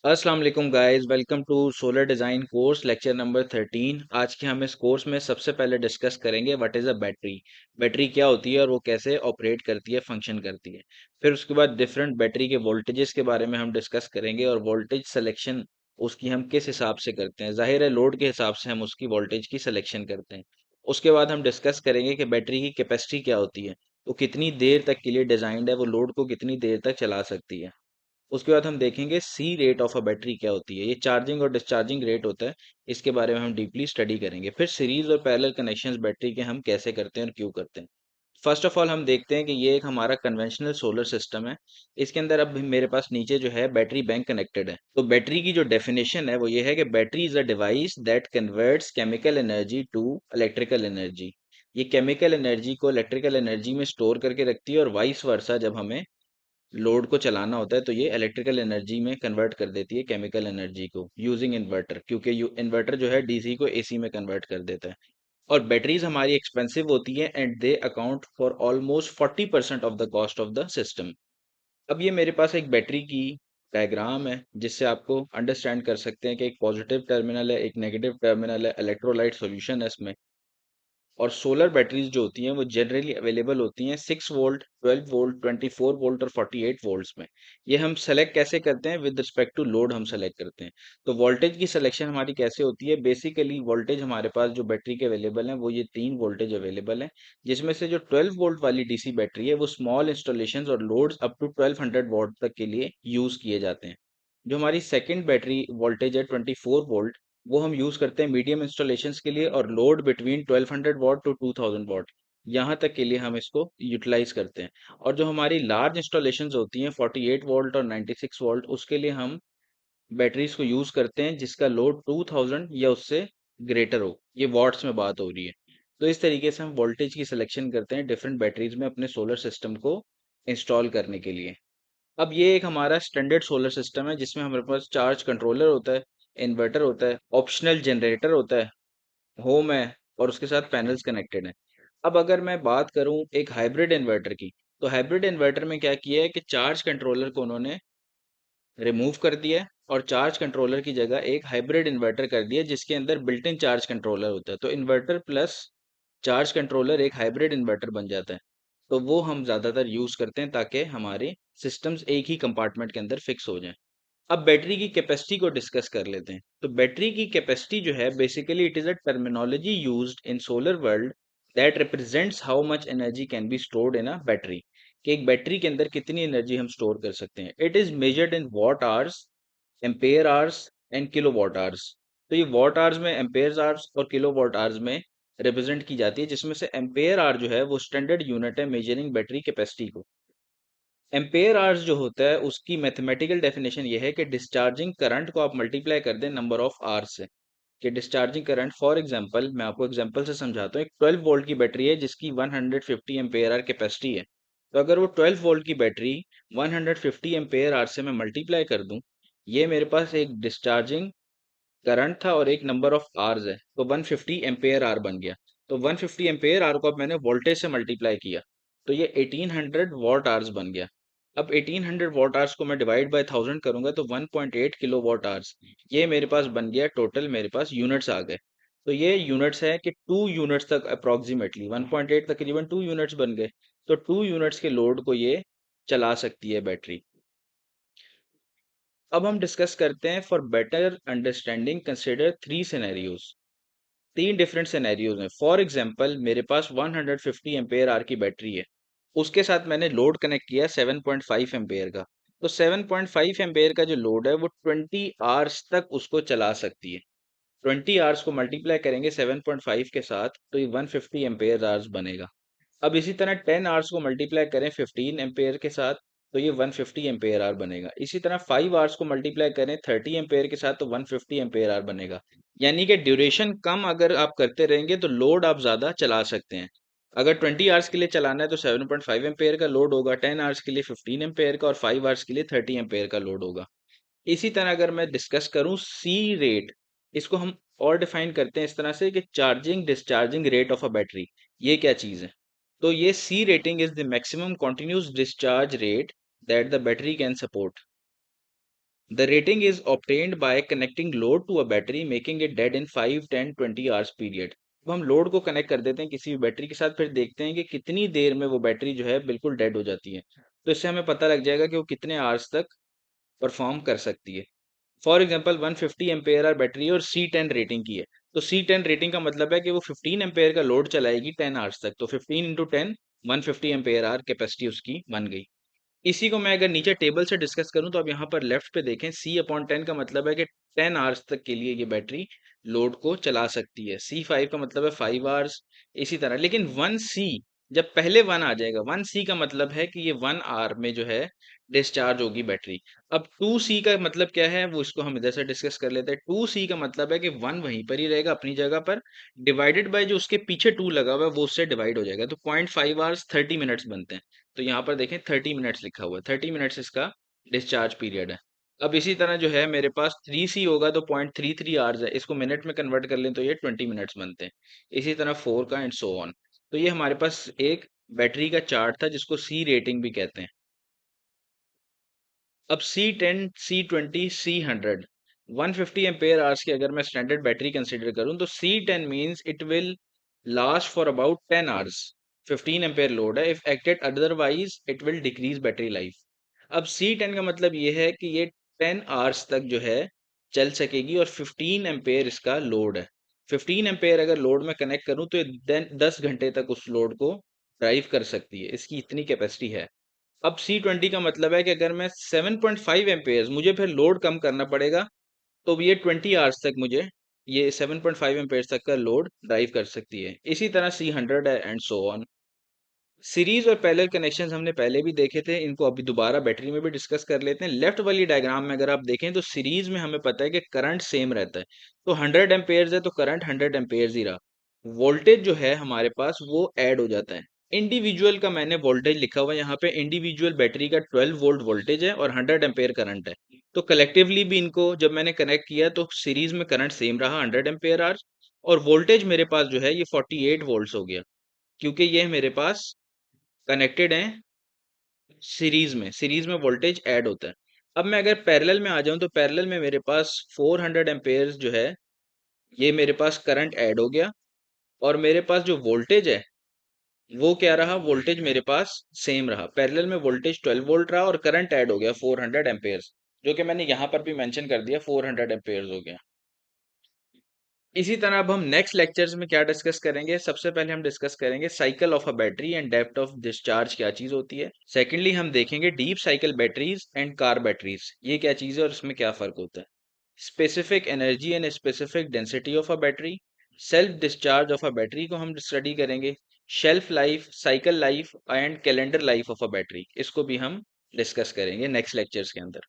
अस्सलाम वालेकुम guys, welcome to solar design course lecture number 13। आज के हम इस कोर्स में सबसे पहले डिस्कस करेंगे what is a battery. Battery क्या होती है और वो कैसे ऑपरेट करती है, फंक्शन करती है। फिर उसके बाद डिफरेंट बैटरी के वोल्टेजेस के बारे में हम डिस्कस करेंगे और वोल्टेज सिलेक्शन उसकी हम किस हिसाब से करते हैं। जाहिर है लोड के हिसाब से हम उसकी वोल्टेज की सिलेक्शन करते हैं। उसके बाद हम डिस्कस करेंगे कि बैटरी की कैपेसिटी क्या होती है, वो कितनी देर तक के लिए डिज़ाइंड है, वो लोड को कितनी देर तक चला सकती है। उसके बाद हम देखेंगे सी रेट ऑफ अ बैटरी क्या होती है। ये चार्जिंग और डिस्चार्जिंग रेट होता है, इसके बारे में हम डीपली स्टडी करेंगे। फिर सीरीज और पैरेलल कनेक्शंस बैटरी के हम कैसे करते हैं और क्यों करते हैं। फर्स्ट ऑफ ऑल हम देखते हैं कि ये एक हमारा कन्वेंशनल सोलर सिस्टम है। इसके अंदर अब मेरे पास नीचे जो है बैटरी बैंक कनेक्टेड है। तो बैटरी की जो डेफिनेशन है वो ये है कि battery is a device that converts chemical energy to electrical energy. ये केमिकल एनर्जी को इलेक्ट्रिकल एनर्जी में स्टोर करके रखती है और वाइस वर्सा जब हमें लोड को चलाना होता है तो ये इलेक्ट्रिकल एनर्जी में कन्वर्ट कर देती है केमिकल एनर्जी को यूजिंग इन्वर्टर, क्योंकि इन्वर्टर जो है डीसी को एसी में कन्वर्ट कर देता है। और बैटरीज हमारी एक्सपेंसिव होती है and they account for almost 40% of the cost of the system. अब ये मेरे पास एक बैटरी की डायग्राम है जिससे आपको अंडरस्टैंड कर सकते हैं कि एक पॉजिटिव टर्मिनल है, एक नेगेटिव टर्मिनल है, इलेक्ट्रोलाइट सॉल्यूशन है इसमें। और सोलर बैटरीज जो होती हैं वो जनरली अवेलेबल होती हैं 6 वोल्ट, 12 वोल्ट, 24 वोल्ट और 48 वोल्ट्स में। ये हम सेलेक्ट कैसे करते हैं? विद रिस्पेक्ट टू लोड हम सेलेक्ट करते हैं। तो वोल्टेज की सिलेक्शन हमारी कैसे होती है? बेसिकली वोल्टेज हमारे पास जो बैटरी के अवेलेबल हैं वो ये 3 वोल्टेज अवेलेबल हैं, जिसमें से जो 12 वोल्ट वाली डीसी बैटरी है वो स्मॉल इंस्टॉलेशन और लोड्स अप टू 1200 वोल्ट तक के लिए यूज किए जाते हैं। जो हमारी सेकंड बैटरी वोल्टेज है 24 वोल्ट, वो हम यूज़ करते हैं मीडियम इंस्टॉलेशंस के लिए और load between 1200 watt to 2000 watt, यहाँ तक के लिए हम इसको यूटिलाइज करते हैं। और जो हमारी लार्ज इंस्टॉलेशंस होती हैं 48 वोल्ट और 96 वोल्ट, उसके लिए हम बैटरीज को यूज़ करते हैं जिसका लोड 2000 या उससे ग्रेटर हो। ये वॉट्स में बात हो रही है। तो इस तरीके से हम वोल्टेज की सिलेक्शन करते हैं डिफरेंट बैटरीज में अपने सोलर सिस्टम को इंस्टॉल करने के लिए। अब ये एक हमारा स्टैंडर्ड सोलर सिस्टम है जिसमें हमारे पास चार्ज कंट्रोलर होता है, इन्वर्टर होता है, ऑप्शनल जनरेटर होता है, होम है और उसके साथ पैनल्स कनेक्टेड हैं। अब अगर मैं बात करूं एक हाइब्रिड इन्वर्टर की, तो हाइब्रिड इन्वर्टर में क्या किया है कि चार्ज कंट्रोलर को उन्होंने रिमूव कर दिया है और चार्ज कंट्रोलर की जगह एक हाइब्रिड इन्वर्टर कर दिया जिसके अंदर बिल्ट इन चार्ज कंट्रोलर होता है। तो इन्वर्टर प्लस चार्ज कंट्रोलर एक हाइब्रिड इन्वर्टर बन जाता है। तो वो हम ज़्यादातर यूज़ करते हैं ताकि हमारे सिस्टम्स एक ही कंपार्टमेंट के अंदर फिक्स हो जाएं। अब बैटरी की कैपेसिटी को डिस्कस कर लेते हैं। तो बैटरी की कैपेसिटी जो है basically it is a terminology used in solar world that represents how much energy can be stored in a battery, कि एक बैटरी के अंदर कितनी एनर्जी हम स्टोर कर सकते हैं। It is measured in what hours, ampere hours and kilo watt hours. तो ये वॉट आवर्स में, एम्पेयर आवर्स और किलो वॉट आवर्स में रिप्रेजेंट की जाती है, जिसमें से एम्पेयर आवर जो है वो स्टैंडर्ड यूनिट है मेजरिंग बैटरी कैपेसिटी को। एम्पेयर आवर्स जो होता है उसकी मैथमेटिकल डेफिनेशन ये है कि डिस्चार्जिंग करंट को आप मल्टीप्लाई कर दें नंबर ऑफ आवर्स से। कि डिस्चार्जिंग करंट, फॉर एग्जांपल मैं आपको एग्जांपल से समझाता हूँ। एक 12 वोल्ट की बैटरी है जिसकी 150 एम्पेयर आवर कैपेसिटी है। तो अगर वो 12 वोल्ट की बैटरी 150 एम्पेयर आवर से मैं मल्टीप्लाई कर दूं, ये मेरे पास एक डिस्चार्जिंग करंट था और एक नंबर ऑफ आवर्स है, तो 150 एम्पेयर आवर बन गया। तो 150 एम्पेयर आवर को अब मैंने वोल्टेज से मल्टीप्लाई किया, तो ये 1800 वॉट आवर्स बन गया। अब 1800 वॉट आवर्स को मैं डिवाइड बाय 1000 करूंगा तो 1.8 किलो वॉट आवर्स, ये मेरे पास बन गया। टोटल मेरे पास यूनिट्स आ गए। तो ये यूनिट्स है कि 2 यूनिट्स तक अप्रोक्सीमेटली 1.8 तकरीबन 2 यूनिट्स बन गए। तो 2 यूनिट्स के लोड को ये चला सकती है बैटरी। अब हम डिस्कस करते हैं for better understanding consider 3 scenarios. 3 different scenarios हैं। फॉर एग्जांपल मेरे पास 150 एम्पेयर आर की बैटरी है, उसके साथ मैंने लोड कनेक्ट किया 7.5 एम्पेयर का। तो 7.5 एम्पेयर का जो लोड है वो 20 आवर्स तक उसको चला सकती है। 20 आवर्स को मल्टीप्लाई करेंगे 7.5 के साथ तो ये 150 एम्पेयर आवर्स बनेगा। अब इसी तरह 10 आवर्स को मल्टीप्लाई करें 15 एम्पेयर के साथ तो ये 150 एम्पेयर आवर बनेगा। इसी तरह 5 आवर्स को मल्टीप्लाई करें 30 एम्पेयर के साथ तो 150 एम्पेयर आवर बनेगा। यानी कि ड्यूरेशन कम अगर आप करते रहेंगे तो लोड आप ज़्यादा चला सकते हैं। अगर 20 आवर्स के लिए चलाना है तो 7.5 एम्पेयर का लोड होगा, 10 आवर्स के लिए 15 एम्पेयर का और 5 आवर्स के लिए 30 एम्पेयर का लोड होगा। इसी तरह अगर मैं डिस्कस करूं सी रेट, इसको हम और डिफाइन करते हैं इस तरह से कि charging discharging rate of a battery. ये क्या चीज़ है? तो ये C rating is the maximum continuous discharge rate that the battery can support. The rating is obtained by connecting load to a battery making it dead in 5, 10, 20 hours period. अब हम load को connect कर देते हैं किसी भी battery के साथ, फिर देखते हैं कि कितनी देर में वो बैटरी जो है बिल्कुल डेड हो जाती है। तो इससे हमें पता लग जाएगा कि वो कितने आवर्स तक परफॉर्म कर सकती है। For example 150 ampere hour battery और C10 रेटिंग की है। तो C10 रेटिंग का मतलब है कि वो 15 एम्पेयर का लोड चलाएगी 10 आवर्स तक। तो 15 इंटू 10, 150 एम्पेयर आर कैपेसिटी उसकी बन गई। इसी को मैं अगर नीचे टेबल से डिस्कस करूं तो अब यहाँ पर लेफ्ट पे देखें, C/10 का मतलब है कि 10 आवर्स तक के लिए ये बैटरी लोड को चला सकती है। C5 का मतलब है 5 आवर्स। इसी तरह लेकिन 1C, जब पहले 1 आ जाएगा, 1C का मतलब है कि ये 1 आवर में जो है डिस्चार्ज होगी बैटरी। अब 2C का मतलब क्या है, वो इसको हम इधर से डिस्कस कर लेते हैं। 2C का मतलब है कि 1 वहीं पर ही रहेगा अपनी जगह पर, डिवाइडेड बाय जो उसके पीछे 2 लगा हुआ है वो उससे डिवाइड हो जाएगा। तो 0.5 आवर्स 30 मिनट्स बनते हैं। तो यहाँ पर देखें 30 मिनट्स लिखा हुआ है, 30 मिनट्स इसका डिस्चार्ज पीरियड है। अब इसी तरह जो है मेरे पास 3C होगा तो 0.33 आवर्स है, इसको मिनट में कन्वर्ट कर लें तो ये 20 मिनट्स बनते हैं। इसी तरह 4 का एंड सो ऑन। तो ये हमारे पास एक बैटरी का चार्ट था जिसको C रेटिंग भी कहते हैं। अब C10, C20, C100, 150 ampere hours की अगर मैं स्टैंडर्ड बैटरी कंसीडर करूं तो C10 means it will last for about 10 hours. 15 ampere load है, if acted otherwise it will decrease battery life. अब C10 का मतलब ये है कि ये 10 आवर्स तक जो है चल सकेगी और 15 एम्पेयर इसका लोड है। 15 एम्पेयर अगर लोड में कनेक्ट करूं तो ये 10 घंटे तक उस लोड को ड्राइव कर सकती है, इसकी इतनी कैपेसिटी है। अब C20 का मतलब है कि अगर मैं 7.5 एम्पेयर्स, मुझे फिर लोड कम करना पड़ेगा, तो ये 20 आवर्स तक मुझे ये 7.5 एम्पेयर्स तक का लोड ड्राइव कर सकती है। इसी तरह C100 है एंड सो ऑन। सीरीज और पैरेलल कनेक्शंस हमने पहले भी देखे थे, इनको अभी दोबारा बैटरी में भी डिस्कस कर लेते हैं। लेफ्ट वाली डायग्राम में अगर आप देखें तो सीरीज में हमें पता है कि करंट सेम रहता है। तो 100 एम्पेयर्स है तो करंट 100 एम्पेयर्स ही रहा। वोल्टेज जो है हमारे पास वो ऐड हो जाता है। इंडिविजुअल का मैंने वोल्टेज लिखा हुआ है यहाँ पे, इंडिविजुअल बैटरी का 12 वोल्ट वोल्टेज है और 100 एम्पेयर करंट है। तो कलेक्टिवली भी इनको जब मैंने कनेक्ट किया तो सीरीज में करंट सेम रहा 100 एम्पेयर आवर्स, और वोल्टेज मेरे पास जो है ये 48 वोल्ट्स हो गया, क्योंकि ये मेरे पास कनेक्टेड हैं सीरीज में वोल्टेज ऐड होता है। अब मैं अगर पैरेलल में आ जाऊं तो पैरेलल में मेरे पास 400 एम्पेयर्स जो है ये मेरे पास करंट ऐड हो गया, और मेरे पास जो वोल्टेज है वो क्या रहा, वोल्टेज मेरे पास सेम रहा। पैरेलल में वोल्टेज 12 वोल्ट रहा और करंट ऐड हो गया 400 एम्पेयर्स, जो कि मैंने यहाँ पर भी मेंशन कर दिया 400 एम्पेयर्स हो गया। इसी तरह अब हम नेक्स्ट लेक्चर्स में क्या डिस्कस करेंगे, सबसे पहले हम डिस्कस करेंगे cycle of a battery and depth of discharge क्या चीज होती है। सेकेंडली हम देखेंगे deep cycle batteries and car batteries, ये क्या चीज है और इसमें क्या फर्क होता है। Specific energy and specific density of a battery, self discharge of a battery को हम स्टडी करेंगे। Shelf life, cycle life and calendar life of a battery, इसको भी हम डिस्कस करेंगे नेक्स्ट लेक्चर्स के अंदर।